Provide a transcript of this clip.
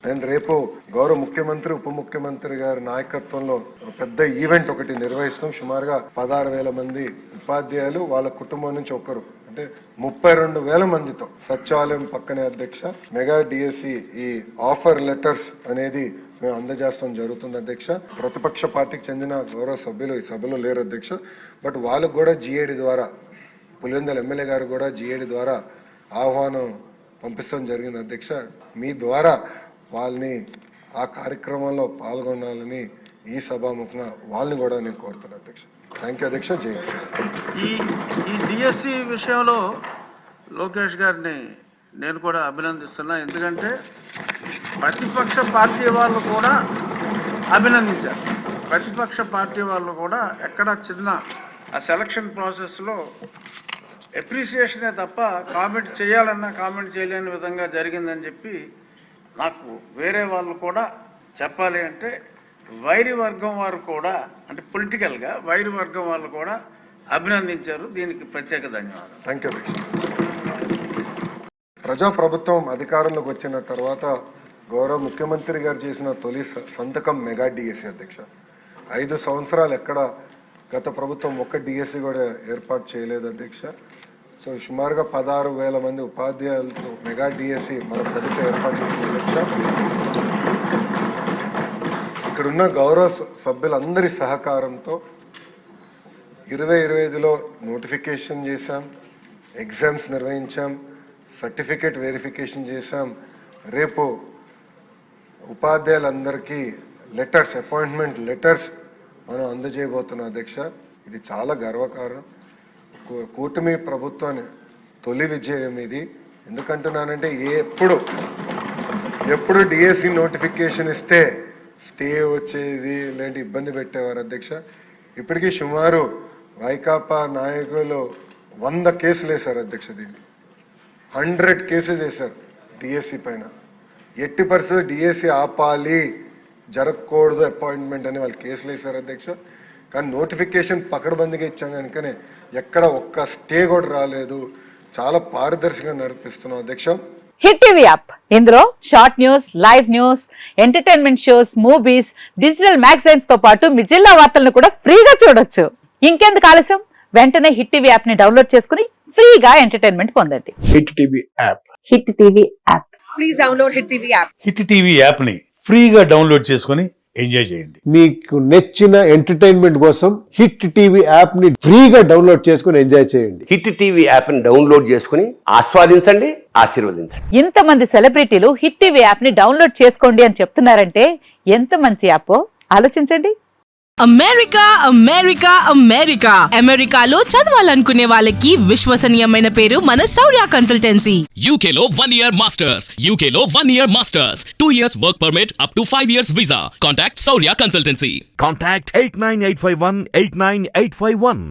నేను రేపు గౌరవ ముఖ్యమంత్రి ఉప ముఖ్యమంత్రి గారి నాయకత్వంలో పెద్ద ఈవెంట్ ఒకటి నిర్వహిస్తాం. సుమారుగా 16,000 మంది ఉపాధ్యాయులు వాళ్ళ కుటుంబం నుంచి ఒకరు అంటే 32,000 మందితో సచివాలయం పక్కనే అధ్యక్ష మెగా డిఎస్సి ఈ ఆఫర్ లెటర్స్ అనేది మేము అందజేస్తాం జరుగుతుంది అధ్యక్ష. ప్రతిపక్ష పార్టీకి చెందిన గౌరవ సభ్యులు ఈ సభలో లేరు అధ్యక్ష. బట్ వాళ్ళకు కూడా జిఏడి ద్వారా పులివెందుల ఎమ్మెల్యే గారు కూడా జిఏడి ద్వారా ఆహ్వానం పంపించడం జరిగింది అధ్యక్ష. మీ ద్వారా వాళ్ళని ఆ కార్యక్రమంలో పాల్గొనాలని ఈ సభాముఖంగా వాళ్ళని కూడా నేను కోరుతున్నాను అధ్యక్ష. థ్యాంక్ యూ అధ్యక్ష. జై ఈ డిఎస్సి విషయంలో లోకేష్ గారిని నేను కూడా అభినందిస్తున్నా. ఎందుకంటే ప్రతిపక్ష పార్టీ వాళ్ళు కూడా అభినందించారు. ప్రతిపక్ష పార్టీ వాళ్ళు కూడా ఎక్కడ చిన్న ఆ సెలక్షన్ ప్రాసెస్లో అప్రిసియేషనే తప్ప కామెంట్ చేయాలన్నా కామెంట్ చేయలేని విధంగా జరిగిందని చెప్పి నాకు వేరే వాళ్ళు కూడా చెప్పాలి అంటే వైరి వర్గం వారు కూడా అంటే పొలిటికల్గా వైరి వర్గం వాళ్ళు కూడా అభినందించారు. దీనికి ప్రత్యేక ధన్యవాదాలు. Thank you. ప్రజాప్రభుత్వం అధికారంలోకి వచ్చిన తర్వాత గౌరవ ముఖ్యమంత్రి గారు చేసిన తొలి సంతకం మెగా డిఎస్సి అధ్యక్ష. 5 సంవత్సరాలు ఎక్కడ గత ప్రభుత్వం ఒక్క డిఎస్సి కూడా ఏర్పాటు చేయలేదు అధ్యక్ష. సో సుమారుగా 16,000 మంది ఉపాధ్యాయులతో మెగా డిఎస్సి మన ప్రభుత్వం ఏర్పాటు చేసిన అధ్యక్ష. ఇక్కడున్న గౌరవ సభ్యులందరి సహకారంతో 2025లో నోటిఫికేషన్ చేశాం, ఎగ్జామ్స్ నిర్వహించాం, సర్టిఫికేట్ వెరిఫికేషన్ చేశాం. రేపు ఉపాధ్యాయులందరికీ లెటర్స్ అపాయింట్మెంట్ లెటర్స్ మనం అందజేయబోతున్నాం అధ్యక్ష. ఇది చాలా గర్వకారణం. కూటమి ప్రభుత్వాన్ని తొలి విజయం ఇది. ఎందుకంటున్నానంటే ఎప్పుడు డిఎస్సి నోటిఫికేషన్ ఇస్తే స్టే వచ్చేది ఇలాంటి ఇబ్బంది పెట్టేవారు అధ్యక్ష. ఇప్పటికీ సుమారు వైకాపా నాయకులు 100 కేసులు వేశారు అధ్యక్ష. దీన్ని 100 కేసెస్ వేశారు డిఎస్సి పైన. 80% డిఎస్సి ఆపాలి, జరగకూడదు అపాయింట్మెంట్ అని వాళ్ళు కేసులు వేశారు అధ్యక్ష. కానీ నోటిఫికేషన్ పకడ్బందీగా ఇచ్చాం కనుకనే ఎక్కడ ఒక్క స్టే కూడా రాలేదు. చాలా పారదర్శకంగా నడిపిస్తున్నాం అధ్యక్ష. హిట్ టీవీ యాప్, ఇందులో short news, live news, entertainment shows, movies, digital magazines తో పాటు మీ జిల్లా వార్తలను కూడా ఫ్రీగా చూడొచ్చు. ఇంకెందుకు ఆలస్యం, వెంటనే హిట్ టీవీ యాప్ ని డౌన్లోడ్ చేసుకుని ఫ్రీగా ఎంటర్టైన్మెంట్ పొందండి. Hit TV app. Hit TV app. Please download hit TV app. Hit TV app ని ఫ్రీగా డౌన్లోడ్ చేసుకుని ఎంజాయ్ చేయండి. మీకు నచ్చిన ఎంటర్టైన్మెంట్ కోసం హిట్ టీవీ యాప్ ని ఫ్రీగా డౌన్లోడ్ చేసుకుని ఎంజాయ్ చేయండి. హిట్ టీవీ యాప్ ని డౌన్లోడ్ చేసుకుని ఆస్వాదించండి, ఆశీర్వదించండి. ఇంతమంది సెలబ్రిటీలు హిట్ టీవీ యాప్ ని డౌన్లోడ్ చేసుకోండి అని చెప్తున్నారంటే ఎంత మంచి యాప్ ఆలోచించండి. అమెరికా అమెరికా అమెరికా అమెరికాలో చదవాలనుకునే వాళ్ళకి విశ్వసనీయమైన పేరు మన శౌర్య కన్సల్టెన్సీ. UK లో 1 year masters, UK లో 1 year masters, 2 years work permit up to 5 years visa. Contact Saurya Consultancy. Contact 89851 89851.